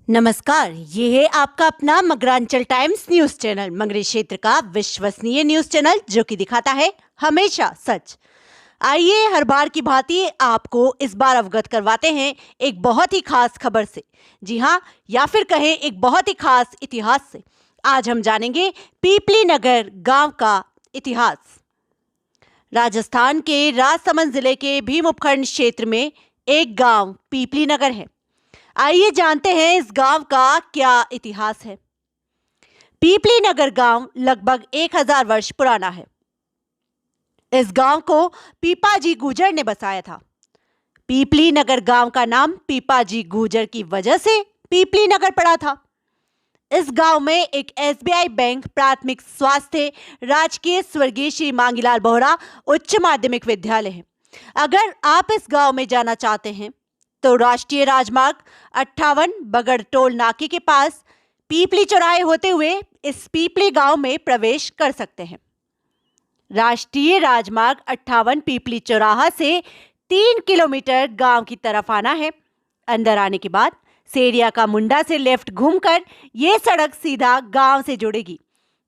नमस्कार, ये है आपका अपना मगरांचल टाइम्स न्यूज चैनल, मगरी क्षेत्र का विश्वसनीय न्यूज चैनल जो कि दिखाता है हमेशा सच। आइए हर बार की भांति आपको इस बार अवगत करवाते हैं एक बहुत ही खास खबर से। जी हाँ, या फिर कहें एक बहुत ही खास इतिहास से। आज हम जानेंगे पीपली नगर गांव का इतिहास। राजस्थान के राजसमंद जिले के भीम उपखंड क्षेत्र में एक गांव पीपली नगर है। आइए जानते हैं इस गांव का क्या इतिहास है। पीपली नगर गांव लगभग 1000 वर्ष पुराना है। इस गांव को पीपाजी गुर्जर ने बसाया था। पीपली नगर गांव का नाम पीपाजी गुर्जर की वजह से पीपली नगर पड़ा था। इस गांव में एक एसबीआई बैंक, प्राथमिक स्वास्थ्य, राजकीय स्वर्गीय श्री मांगीलाल बोहरा उच्च माध्यमिक विद्यालय है। अगर आप इस गांव में जाना चाहते हैं तो राष्ट्रीय राजमार्ग 58 बगड़ टोल नाके के पास पीपली चौराहे होते हुए इस पीपली गांव में प्रवेश कर सकते हैं। राष्ट्रीय राजमार्ग 58 पीपली चौराहा से 3 किलोमीटर गांव की तरफ आना है। अंदर आने के बाद सेरिया का मुंडा से लेफ्ट घूमकर ये सड़क सीधा गांव से जुड़ेगी,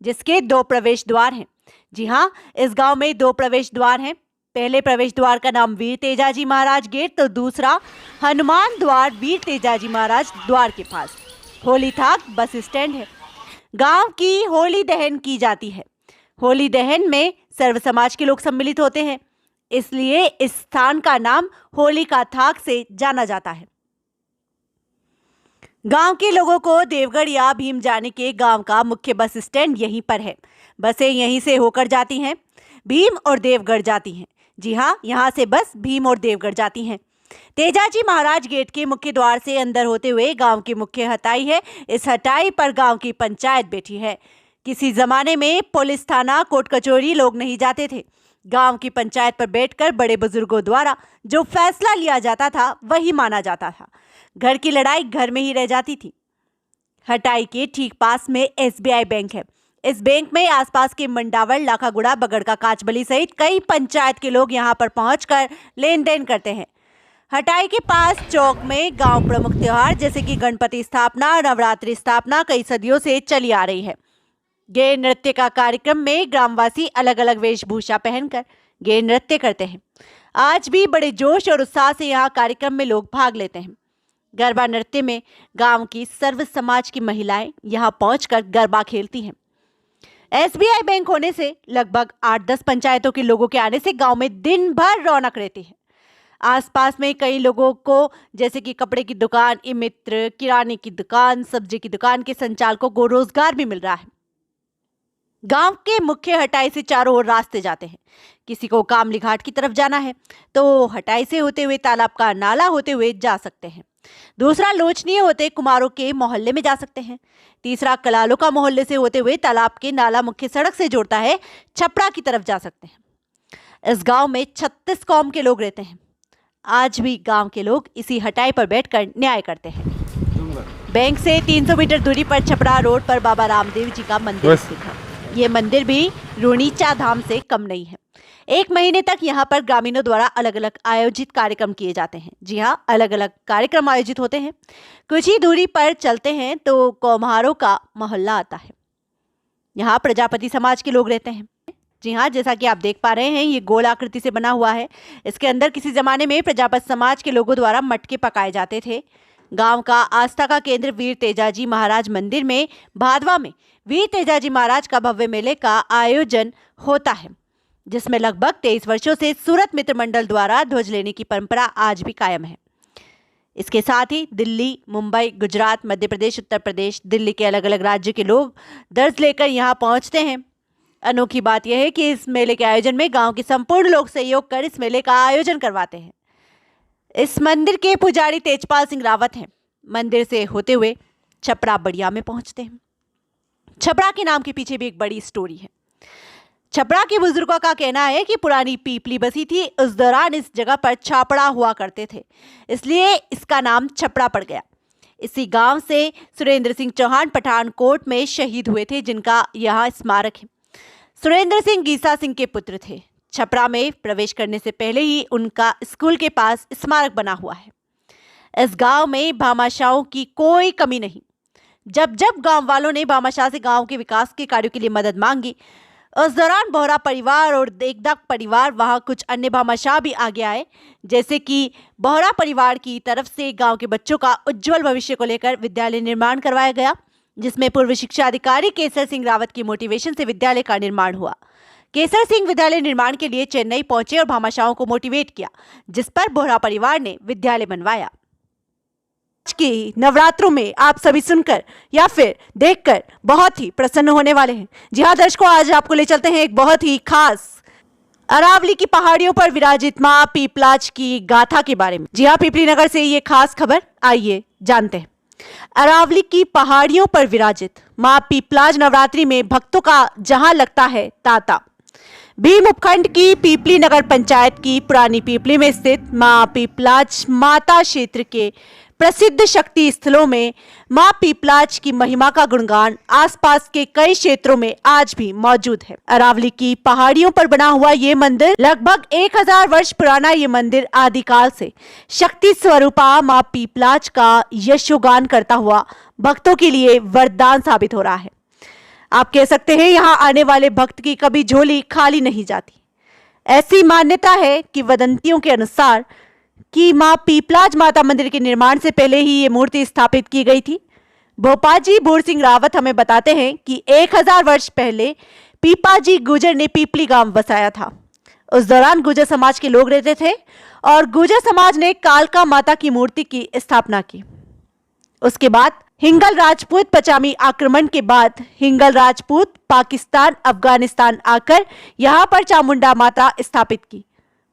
जिसके 2 प्रवेश द्वार हैं। जी हाँ, इस गांव में 2 प्रवेश द्वार हैं। पहले प्रवेश द्वार का नाम वीर तेजाजी महाराज गेट, तो दूसरा हनुमान द्वार वीर तेजाजी महाराज द्वार के पास होली थाक बस स्टैंड है। गांव की होली दहन की जाती है। होली दहन में सर्व समाज के लोग सम्मिलित होते हैं, इसलिए इस स्थान का नाम होली का थाक से जाना जाता है। गांव के लोगों को देवगढ़ या भीम जाने के गांव का मुख्य बस स्टैंड यहीं पर है। बसें यहीं से होकर जाती हैं, भीम और देवगढ़ जाती हैं। जी हाँ, यहाँ से बस भीम और देवगढ़ जाती हैं। तेजाजी महाराज गेट के मुख्य द्वार से अंदर होते हुए गांव की मुख्य हटाई है। इस हटाई पर गांव की पंचायत बैठी है। किसी जमाने में पुलिस थाना, कोर्ट कचोरी लोग नहीं जाते थे। गांव की पंचायत पर बैठकर बड़े बुजुर्गों द्वारा जो फैसला लिया जाता था वही माना जाता था। घर की लड़ाई घर में ही रह जाती थी। हटाई के ठीक पास में एसबीआई बैंक है। इस बैंक में आसपास के मंडावल, लाखागुड़ा, बगड़ का काचबली सहित कई पंचायत के लोग यहां पर पहुंचकर लेन देन करते हैं। हटाई के पास चौक में गांव प्रमुख त्योहार जैसे कि गणपति स्थापना, नवरात्रि स्थापना कई सदियों से चली आ रही है। गेर नृत्य का कार्यक्रम में ग्रामवासी अलग अलग वेशभूषा पहनकर गेर नृत्य करते हैं। आज भी बड़े जोश और उत्साह से यहाँ कार्यक्रम में लोग भाग लेते हैं। गरबा नृत्य में गांव की सर्व समाज की महिलाएं यहां पहुंचकर गरबा खेलती हैं। एसबीआई बैंक होने से लगभग 8-10 पंचायतों के लोगों के आने से गांव में दिन भर रौनक रहती है। आसपास में कई लोगों को जैसे कि कपड़े की दुकान, ई मित्र, किराने की दुकान, सब्जी की दुकान के संचालकों को रोजगार भी मिल रहा है। गांव के मुख्य हटाई से चारों ओर रास्ते जाते हैं। किसी को कामली घाट की तरफ जाना है तो हटाई से होते हुए तालाब का नाला होते हुए जा सकते हैं। दूसरा लोचनीय होते कुमारों के मोहल्ले में जा सकते हैं। तीसरा कलालों का मोहल्ले से होते हुए तालाब के नाला मुख्य सड़क से जोड़ता है, छपड़ा की तरफ जा सकते हैं। इस गांव में 36 कौम के लोग रहते हैं। आज भी गांव के लोग इसी हटाई पर बैठकर न्याय करते हैं। बैंक से 300 मीटर दूरी पर छपड़ा रोड पर बाबा रामदेव जी का मंदिर स्थित है। ये मंदिर भी रुणीचा धाम से कम नहीं है। 1 महीने तक यहाँ पर ग्रामीणों द्वारा अलग अलग आयोजित कार्यक्रम किए जाते हैं। जी हाँ, अलग अलग कार्यक्रम आयोजित होते हैं। कुछ ही दूरी पर चलते हैं तो कौम्हारों का मोहल्ला आता है। यहाँ प्रजापति समाज के लोग रहते हैं। जी हाँ, जैसा कि आप देख पा रहे हैं, ये गोल आकृति से बना हुआ है। इसके अंदर किसी जमाने में प्रजापति समाज के लोगों द्वारा मटके पकाए जाते थे। गांव का आस्था का केंद्र वीर तेजाजी महाराज मंदिर में भादवा में वीर तेजाजी महाराज का भव्य मेले का आयोजन होता है, जिसमें लगभग 23 वर्षों से सूरत मित्र मंडल द्वारा ध्वज लेने की परंपरा आज भी कायम है। इसके साथ ही दिल्ली, मुंबई, गुजरात, मध्य प्रदेश, उत्तर प्रदेश, दिल्ली के अलग अलग राज्य के लोग ध्वज लेकर यहाँ पहुँचते हैं। अनोखी बात यह है कि इस मेले के आयोजन में गांव के संपूर्ण लोग सहयोग कर इस मेले का आयोजन करवाते हैं। इस मंदिर के पुजारी तेजपाल सिंह रावत हैं। मंदिर से होते हुए छपरा बड़िया में पहुंचते हैं। छपरा के नाम के पीछे भी एक बड़ी स्टोरी है। छपरा के बुजुर्गों का कहना है कि पुरानी पीपली बसी थी, उस दौरान इस जगह पर छापड़ा हुआ करते थे, इसलिए इसका नाम छपरा पड़ गया। इसी गांव से सुरेंद्र सिंह चौहान पठानकोट में शहीद हुए थे, जिनका यहाँ स्मारक है। सुरेंद्र सिंह गीसा सिंह के पुत्र थे। छपरा में प्रवेश करने से पहले ही उनका स्कूल के पास स्मारक बना हुआ है। इस गांव में भामाशाहों की कोई कमी नहीं। जब जब गांव वालों ने भामाशाह से गांव के विकास के कार्यों के लिए मदद मांगी, उस दौरान बोहरा परिवार और देखदाक परिवार वहां कुछ अन्य भामाशाह भी आगे आए। जैसे कि बोहरा परिवार की तरफ से गांव के बच्चों का उज्जवल भविष्य को लेकर विद्यालय निर्माण करवाया गया, जिसमें पूर्व शिक्षा अधिकारी केसर सिंह रावत की मोटिवेशन से विद्यालय का निर्माण हुआ। केसर सिंह विद्यालय निर्माण के लिए चेन्नई पहुंचे और भामाशाहों को मोटिवेट किया, जिस पर बोहरा परिवार ने विद्यालय बनवाया। आज के नवरात्रों में आप सभी सुनकर या फिर देखकर बहुत ही प्रसन्न होने वाले हैं। जी हाँ दर्शकों, आज आपको ले चलते हैं एक बहुत ही खास अरावली की पहाड़ियों पर विराजित मां पीपलाज की गाथा के बारे में। जी हाँ, पिपली नगर से ये खास खबर, आइए जानते हैं। अरावली की पहाड़ियों पर विराजित मां पीपलाज नवरात्रि में भक्तों का जहां लगता है तांता। भीम उपखंड की पीपली नगर पंचायत की पुरानी पीपली में स्थित मां पीपलाज माता क्षेत्र के प्रसिद्ध शक्ति स्थलों में मां पीपलाज की महिमा का गुणगान आसपास के कई क्षेत्रों में आज भी मौजूद है। अरावली की पहाड़ियों पर बना हुआ ये मंदिर लगभग 1000 वर्ष पुराना ये मंदिर आदिकाल से शक्ति स्वरूपा मां पीपलाज का यशोगान करता हुआ भक्तों के लिए वरदान साबित हो रहा है। आप कह सकते हैं यहाँ आने वाले भक्त की कभी झोली खाली नहीं जाती। ऐसी मान्यता है कि वदंतियों के अनुसार कि मां पीपलाज माता मंदिर के निर्माण से पहले ही ये मूर्ति स्थापित की गई थी। भोपाजी बूढ़ सिंह रावत हमें बताते हैं कि 1000 वर्ष पहले पीपाजी गुजर ने पीपली गांव बसाया था। उस दौरान गुजर समाज के लोग रहते थे और गुजर समाज ने कालका माता की मूर्ति की स्थापना की। उसके बाद हिंगल राजपूत पचामी आक्रमण के बाद हिंगल राजपूत पाकिस्तान अफगानिस्तान आकर यहाँ पर चामुंडा माता स्थापित की।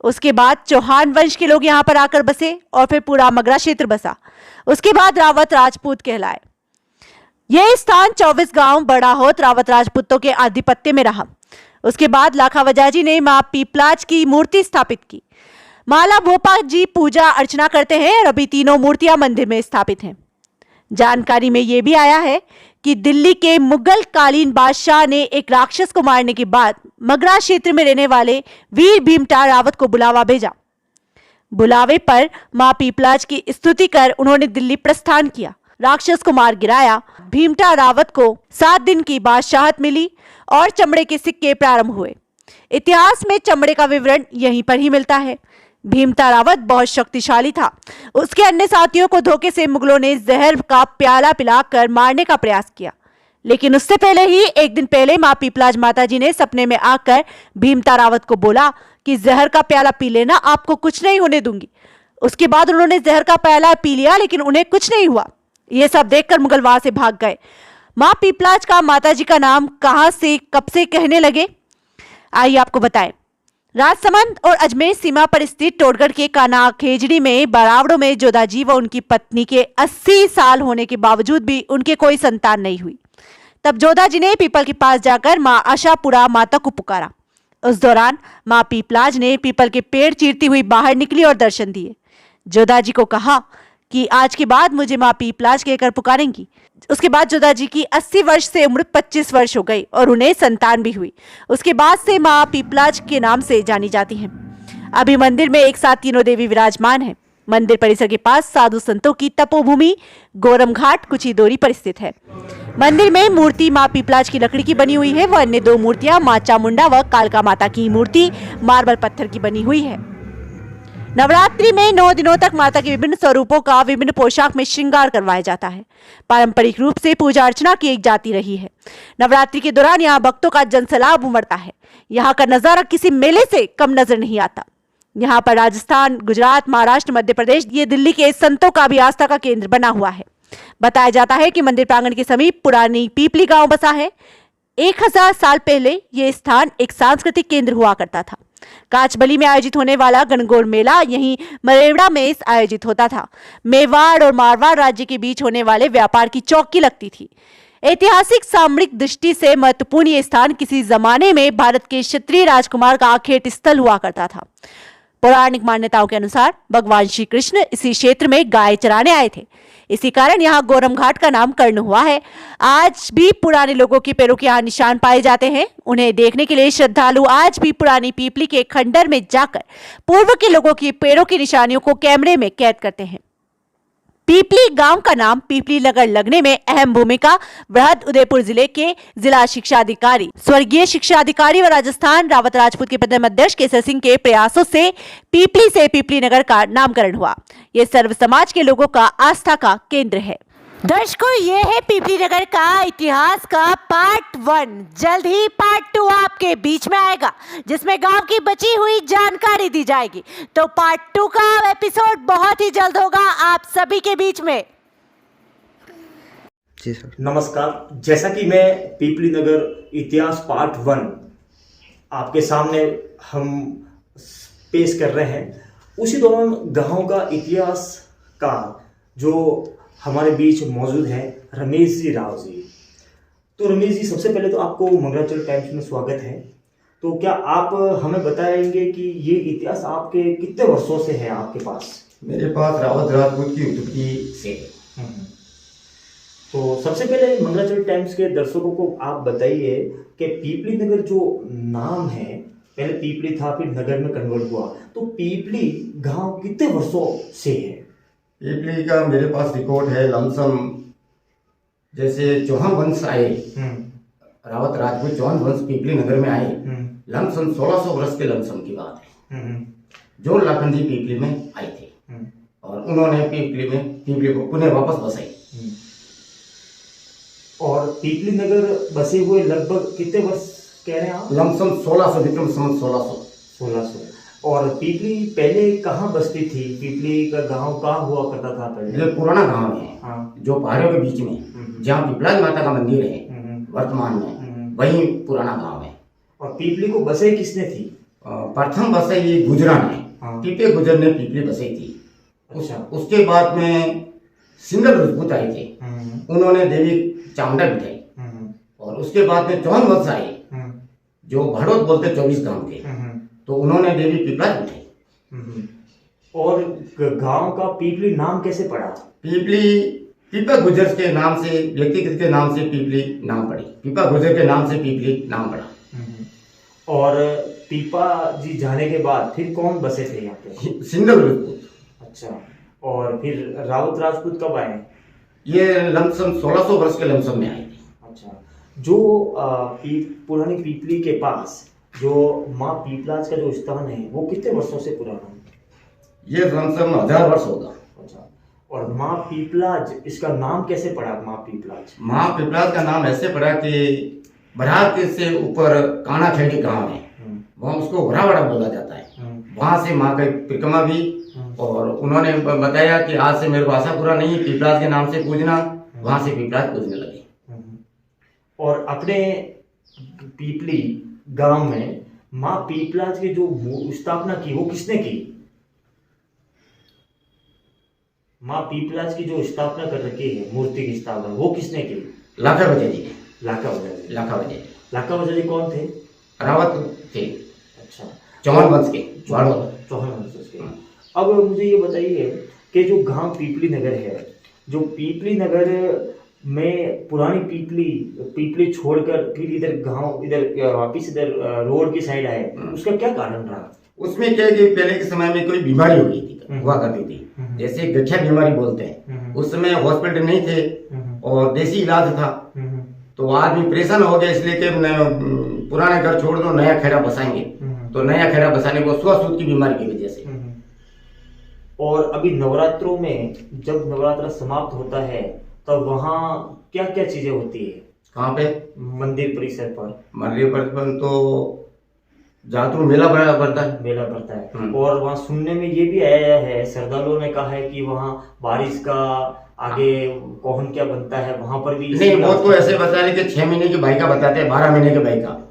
उसके बाद चौहान वंश के लोग यहाँ पर आकर बसे और फिर पूरा मगरा क्षेत्र बसा। उसके बाद रावत राजपूत कहलाए। यह स्थान 24 गांव बड़ा होत रावत राजपूतों के आधिपत्य में रहा। उसके बाद लाखा वजाजी ने मां पीपलाज की मूर्ति स्थापित की। माला भोपा जी पूजा अर्चना करते हैं और अभी तीनों मूर्तियां मंदिर में स्थापित हैं। जानकारी में यह भी आया है कि दिल्ली के मुगल कालीन बादशाह ने एक राक्षस को मारने के बाद मगरा क्षेत्र में रहने वाले वीर भीमटा रावत को बुलावा भेजा। बुलावे पर मां पीपलाज की स्तुति कर उन्होंने दिल्ली प्रस्थान किया। राक्षस को मार गिराया। भीमटा रावत को 7 दिन की बादशाहत मिली और चमड़े के सिक्के प्रारंभ हुए। इतिहास में चमड़े का विवरण यहीं पर ही मिलता है। भीमता रावत बहुत शक्तिशाली था। उसके अन्य साथियों को धोखे से मुगलों ने जहर का प्याला पिलाकर मारने का प्रयास किया, लेकिन उससे पहले ही एक दिन पहले मां पीपलाज माता जी ने सपने में आकर भीमता रावत को बोला कि जहर का प्याला पी लेना, आपको कुछ नहीं होने दूंगी। उसके बाद उन्होंने जहर का प्याला पी लिया, लेकिन उन्हें कुछ नहीं हुआ। ये सब देखकर मुगल वहां से भाग गए। मां पीपलाज का माता जी का नाम कहां से कब से कहने लगे, आइए आपको बताएं। राजसमंद और अजमेर सीमा पर स्थित टोडगढ़ के काना खेजड़ी में बरावड़ों में जोधाजी व उनकी पत्नी के 80 साल होने के बावजूद भी उनके कोई संतान नहीं हुई। तब जोधाजी ने पीपल के पास जाकर मां आशापुरा माता को पुकारा। उस दौरान मां पीपलाज ने पीपल के पेड़ चीरती हुई बाहर निकली और दर्शन दिए। जोधाजी को कहा कि आज के बाद मुझे मां पीपलाज कहकर पुकारेंगी। उसके बाद जोधाजी की 80 वर्ष से उम्र 25 वर्ष हो गई और उन्हें संतान भी हुई। उसके बाद से मां पीपलाज के नाम से जानी जाती हैं। अभी मंदिर में एक साथ तीनों देवी विराजमान हैं। मंदिर परिसर के पास साधु संतों की तपोभूमि गोरम घाट कुछ ही दूरी पर स्थित है। मंदिर में मूर्ति मां पीपलाज की लकड़ी की बनी हुई है। वह अन्य 2 मूर्तियां मां चामुंडा व कालका माता की मूर्ति मार्बल पत्थर की बनी हुई है। नवरात्रि में 9 दिनों तक माता के विभिन्न स्वरूपों का विभिन्न पोशाक में श्रृंगार करवाया जाता है। पारंपरिक रूप से पूजा अर्चना की जाती रही है। नवरात्रि के दौरान यहाँ भक्तों का जनसैलाब उमड़ता है। यहाँ का नजारा किसी मेले से कम नजर नहीं आता। यहाँ पर राजस्थान, गुजरात, महाराष्ट्र, मध्य प्रदेश, ये दिल्ली के संतों का भी आस्था का केंद्र बना हुआ है। बताया जाता है कि मंदिर प्रांगण के समीप पुरानी पीपली गांव बसा है। 1000 साल पहले ये स्थान एक सांस्कृतिक केंद्र हुआ करता था। काचबली में आयोजित होने वाला गणगौर मेला यहीं मरेवड़ा में आयोजित होता था। मेवाड़ और मारवाड़ राज्य के बीच होने वाले व्यापार की चौकी लगती थी। ऐतिहासिक सामरिक दृष्टि से महत्वपूर्ण ये स्थान किसी जमाने में भारत के क्षत्रिय राजकुमार का आखेट स्थल हुआ करता था। पौराणिक मान्यताओं के अनुसार भगवान श्री कृष्ण इसी क्षेत्र में गाय चराने आए थे। इसी कारण यहाँ गोरम घाट का नामकरण हुआ है। आज भी पुराने लोगों के पैरों के यहाँ निशान पाए जाते हैं। उन्हें देखने के लिए श्रद्धालु आज भी पुरानी पीपली के खंडर में जाकर पूर्व के लोगों के पैरों की निशानियों को कैमरे में कैद करते हैं। पीपली गांव का नाम पीपली नगर लगने में अहम भूमिका वृहद उदयपुर जिले के जिला शिक्षा अधिकारी स्वर्गीय शिक्षा अधिकारी व राजस्थान रावत राजपूत के प्रथम अध्यक्ष केसर सिंह के प्रयासों से पीपली नगर का नामकरण हुआ। ये सर्व समाज के लोगों का आस्था का केंद्र है। दर्शकों, ये है पीपली नगर का इतिहास का पार्ट 1। जल्द ही पार्ट 2 आपके बीच में आएगा, जिसमें गांव की बची हुई जानकारी दी जाएगी। तो पार्ट 2 का एपिसोड बहुत ही जल्द होगा आप सभी के बीच में। जी सर। नमस्कार। जैसा कि मैं पीपली नगर इतिहास पार्ट 1 आपके सामने हम पेश कर रहे हैं, उसी दौरान गांव का इतिहास का जो हमारे बीच मौजूद है रमेश जी राव जी। तो रमेश जी, सबसे पहले तो आपको मंगलाचल टाइम्स में स्वागत है। तो क्या आप हमें बताएंगे कि ये इतिहास आपके कितने वर्षों से है आपके पास? मेरे पास रावत राजपूत की उत्पत्ति से। तो सबसे पहले मंगलाचल टाइम्स के दर्शकों को आप बताइए कि पीपली नगर जो नाम है, पहले पीपली था फिर नगर में कन्वर्ट हुआ, तो पीपली गांव कितने वर्षों से है? पीपली का मेरे पास रिकॉर्ड है लमसम, जैसे चौहान वंश आए, रावत राजपूत चौहान वंश पीपली नगर में आए, लमसम 1600 वर्ष के लमसम की बात है। जो लाखंडी पीपली में आए थे और उन्होंने पीपली को पुनः वापस बसाई। और पीपली नगर बसे हुए लगभग कितने वर्ष कह रहे हैं आप? लमसम 1600 विक्रम संवत 1600। और पीपली पहले कहाँ बसती थी? पीपली का गांव कहाँ हुआ करता था पहले? ये पुराना गांव है। हाँ। जो पहाड़ियों के बीच में, जहाँ पीपलाज माता का मंदिर है वर्तमान में, वही पुराना गांव है। और पीपली को बसाई किसने थी? प्रथम बसाई गुजरा ने। हाँ। पीपे गुजर ने पीपली बसाई थी। अच्छा। उसके बाद में सिंगल राजपूत आए थे, उन्होंने देवी चामुंडा बिठाई। और उसके बाद में चौहान वंश आए, जो भाड़ोत बोलते 24 गांव के, तो उन्होंने देवी पीपला बिठाई। और गांव का पीपली नाम कैसे पड़ा? पीपली पीपा गुजर के नाम से, व्यक्तिगत के नाम से पीपली नाम पड़ी। पीपा गुजर के नाम से पीपली नाम पड़ा। और पीपा जी जाने के बाद फिर कौन बसे थे यहाँ पे? सिंगल राजपूत। अच्छा। और फिर रावत राजपूत कब आए? ये लमसम 1600 वर्ष के लमसम में आए थे। अच्छा। जो पुरानी पीपली के पास जो माँ पीपलाज का जो स्थान है, वो कितने वर्षों से पुराना है? ये लमसम 1000 वर्ष होगा। अच्छा। और माँ पीपलाज, इसका नाम कैसे पड़ा माँ पीपलाज? माँ पीपलाज का नाम ऐसे पड़ा कि बरात से ऊपर काना खेड़ी गांव है, वहाँ उसको वरावाड़ा बोला जाता है। वहां से माँ की परिक्रमा भी, और उन्होंने बताया कि आज से मेरे को आशा पूरा नहीं, पीपलाज के नाम से पूजना। वहां से पीपलाज पूजने लगे। और अपने पीपली गांव में माँ पीपलाज की जो स्थापना की, वो किसने की? माँ पीपलाज की जो स्थापना कर रखी है, मूर्ति की स्थापना, वो किसने की? लाखा बजा जी। लाखा बजा जी। लाखा बजा जी कौन थे? रावत थे। अच्छा। चौहान वंश के। चौहान वंश के। अब मुझे ये बताइए कि जो गांव पीपली नगर है, जो पीपली नगर में पुरानी पीपली छोड़कर फिर इधर गांव, इधर वापिस इधर रोड की साइड आए, उसका क्या कारण रहा? उसमें क्या है कि पहले के समय में कोई बीमारी हो गई थी, हुआ करती थी, जैसे गठिया बीमारी बोलते हैं। उस समय हॉस्पिटल नहीं थे और देसी इलाज था, तो आदमी परेशान हो गया, इसलिए कि पुराने घर छोड़ दो, नया खेड़ा बसाएंगे। तो नया खेड़ा बसाने को श्वासरूट की बीमारी की वजह से। और अभी नवरात्रों में जब नवरात्र समाप्त होता है, तब वहाँ क्या क्या चीजें होती है? कहाँ पे? मंदिर परिसर पर। मंदिर परिसर तो जातरू मेला पड़ता है। और वहाँ सुनने में ये भी आया है, श्रद्धालुओं ने कहा है कि वहाँ बारिश का आगे कौन क्या बनता है, वहाँ पर भी नहीं, वो तो ऐसे बता रहे कि 6 महीने की बाई का बताते हैं, 12 महीने की बाई का।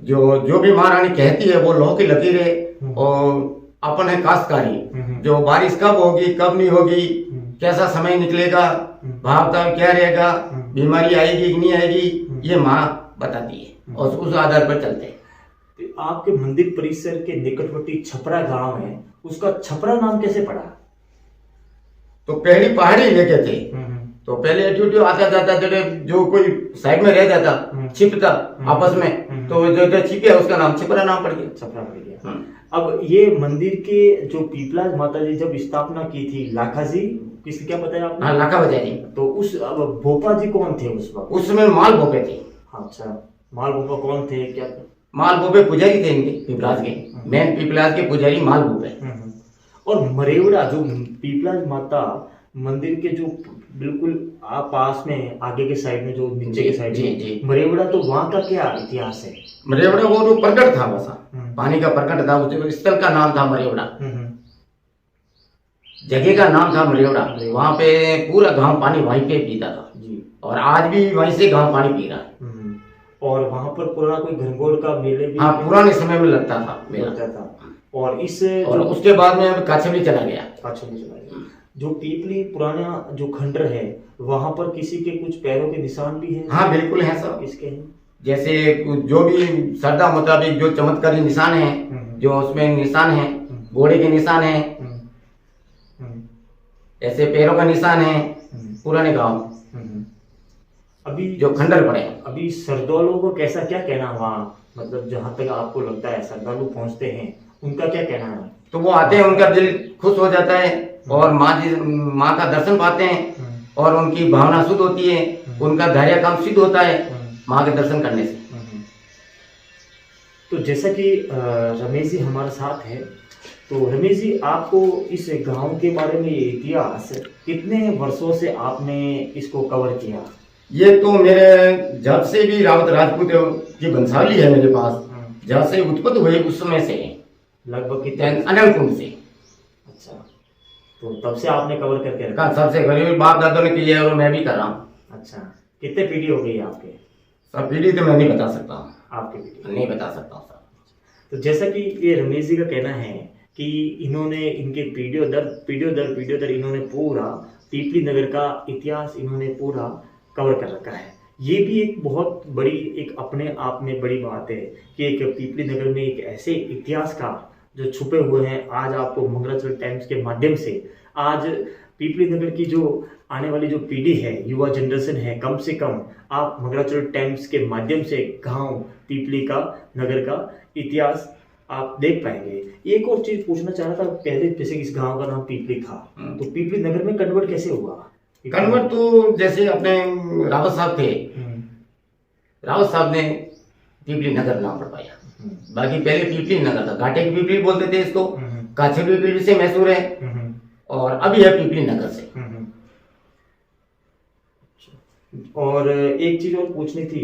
जो भी महारानी कहती है, वो लोह की लकीरें और अपन है काश्तकारी, जो बारिश कब होगी कब नहीं होगी, कैसा समय निकलेगा, भाव क्या रहेगा, बीमारी आएगी कि नहीं आएगी, ये माँ बताती है और उस आधार पर चलते हैं। तो आपके मंदिर परिसर के निकटवर्ती छपरा गांव है, उसका छपरा नाम कैसे पड़ा? तो पहली पहाड़ी इलाके थे, तो पहले एटीट्यूड आता जाता, जो कोई साइड में रह जाता, छिपता आपस में, तो जो छिपे उसका नाम छपरा नाम पड़ गया। छपरा पड़ गया। अब ये मंदिर के जो पीपलाज माता जी जब स्थापना की थी, लाखा जी किसकी क्या बताया आपने? हाँ, लाखा बजारी। तो उस अब भोपा जी कौन थे उस वक्त? उस समय माल भोपे थे। अच्छा, माल भोपा कौन थे क्या? माल भोपे पुजारी थे इनके पीपलाज के, मेन पीपलाज के पुजारी माल भोपे। और मरेवड़ा जो पीपलाज माता मंदिर के जो बिल्कुल पास में आगे के साइड में जो नीचे के साइड जी, में जी। मरेवड़ा, तो वहाँ का क्या इतिहास है? मरेवड़ा वो जो प्रकट था वैसा, पानी का प्रकट था, उस स्थल का नाम था मरेवड़ा, जगह का नाम था मरेवड़ा। वहाँ पे पूरा गांव पानी वहीं पे पीता था जी। और आज भी वहीं से गांव पानी पी रहा है। और वहाँ पर पुराना कोई घनघोर का मेले भी हाँ, पुराने समय में लगता था मेला। लगता था। और इस और उसके बाद में अब काछड़ी चला गया। अच्छा नहीं चला गया। जो पीपली पुराना जो खंडर है वहाँ पर किसी के कुछ पैरों के निशान भी हैं? हाँ बिल्कुल है सब। किसके हैं? जैसे जो भी श्रद्धा मुताबिक जो चमत्कारी निशान है, जो उसमें निशान है, घोड़े के निशान है, ऐसे पैरों का निशान है पुराने गांव अभी जो खंडर पड़े हैं। अभी श्रद्धालुओं को कैसा क्या कहना वहाँ, मतलब जहाँ तक आपको लगता है श्रद्धालु पहुँचते हैं उनका क्या कहना है? तो वो आते हैं, उनका दिल खुश हो जाता है और माँ का दर्शन पाते हैं और उनकी भावना शुद्ध होती है, उनका धैर्य काम सिद्ध होता है माँ के दर्शन करने से। तो जैसा कि रमेश जी हमारे साथ है, तो रमेश जी आपको इस गांव के बारे में ये इतिहास कितने वर्षों से आपने इसको कवर किया? ये तो मेरे जब से भी रावत राजपूत की वंशावली है मेरे पास, जब से उत्पत्ति हुई उस समय से, लगभग कितने? अनल कुंड से। अच्छा, तो तब से आपने कवर करके रखा? सबसे गरीब बाप दादों ने की है और मैं भी कर रहा हूँ। अच्छा, कितने पीढ़ी हो गई आपके? सब पीढ़ी तो मैं नहीं बता सकता हूँ, आपकी पीढ़ी नहीं बता सकता हूँ सर। तो जैसा कि ये रमेश जी का कहना है कि इन्होंने इनके पीढ़ियों दर इन्होंने पूरा पीपली नगर का इतिहास इन्होंने पूरा कवर कर रखा है। ये भी एक बहुत बड़ी, एक अपने आप में बड़ी बात है कि एक पीपली नगर में एक ऐसे इतिहासकार जो छुपे हुए हैं, आज आपको मंगलाचरण टाइम्स के माध्यम से आज पीपली नगर की जो आने वाली जो पीढ़ी है, युवा जनरेशन है, कम से कम आप मंगलाचरण टाइम्स के माध्यम से गांव पीपली का नगर का इतिहास आप देख पाएंगे। एक और चीज पूछना चाह रहा था, पहले जैसे इस गांव का नाम पीपली था, तो पीपली नगर में कन्वर्ट कैसे हुआ? कन्वर्ट तो जैसे अपने रावत साहब थे, रावत साहब ने पीपली नगर नाम पड़वाया। बाकी पहले पीपली नगर था, घाटे की पीपली बोलते थे इसको, काछड़ी पीपली से मशहूर है और अभी है पीपली नगर से। और एक चीज और पूछनी थी,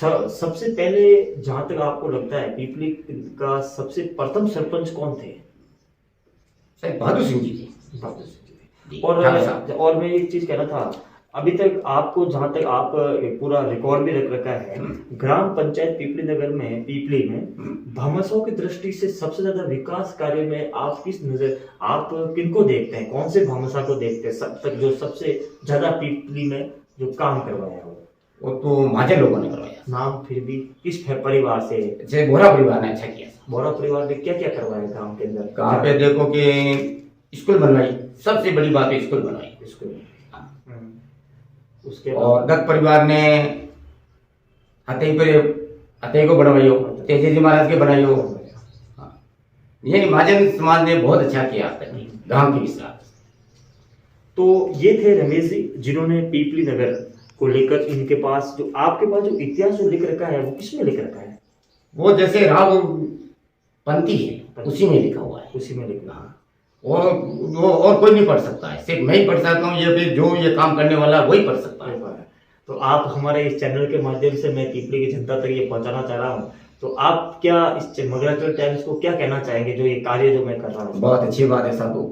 सबसे पहले जहां तक आपको लगता है पीपली का सबसे प्रथम सरपंच कौन थे? बहादुर सिंह जी थे। बहादुर सिंह जी। जी, और मैं एक चीज कहना था, अभी तक आपको जहां तक आप पूरा रिकॉर्ड भी रख रखा है, ग्राम पंचायत पीपली नगर में, पीपली में भामाशाहों की दृष्टि से सबसे ज्यादा विकास कार्य में आप किस नजर, आप किनको देखते हैं, कौन से भामाशाह को देखते हैं सब तक जो सबसे ज्यादा पीपली में जो काम करवाया हो? वो तो महाजन लोगों ने करवाया। नाम फिर भी किस परिवार से? जैसे बोरा परिवार ने अच्छा किया। बोरा परिवार ने क्या क्या करवाया गांव के अंदर? कहाँ पे देखो कि स्कूल बनवाई, सबसे बड़ी बात है स्कूल बनवाई। स्कूल। उसके और दत्त परिवार ने हथई को बनवाइयो, तेजी जी महाराज के बनाइयो। ये महाजन समाज ने बहुत अच्छा किया गांव के विकास। तो ये थे रमेश जी, जिन्होंने पीपली नगर को लेकर इनके पास जो आपके पास जो इतिहास जो लिख रखा है वो किसमें लिख रखा है? वो जैसे राव पंथी है उसी में लिखा हुआ है। उसी में लिखा है। और कोई नहीं पढ़ सकता है, सिर्फ मैं ही पढ़ सकता हूँ। ये फिर जो ये काम करने वाला वही पढ़ सकता है। तो आप हमारे इस चैनल के माध्यम से मैं पीपली की जनता तक ये पहुंचाना चाह रहा हूँ, तो आप क्या इस मंगलाचरण टाइम्स को क्या कहना चाहेंगे जो ये कार्य जो मैं कर रहा हूँ? बहुत अच्छी बात है साधु,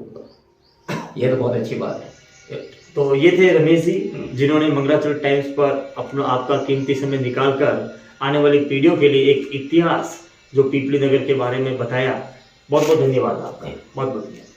ये तो बहुत अच्छी बात है। तो ये थे रमेश जी, जिन्होंने मंगलाचरण टाइम्स पर अपना आपका कीमती समय निकालकर आने वाली पीढ़ियों के लिए एक इतिहास जो पीपली नगर के बारे में बताया। बहुत बहुत धन्यवाद आपका, बहुत बहुत धन्यवाद।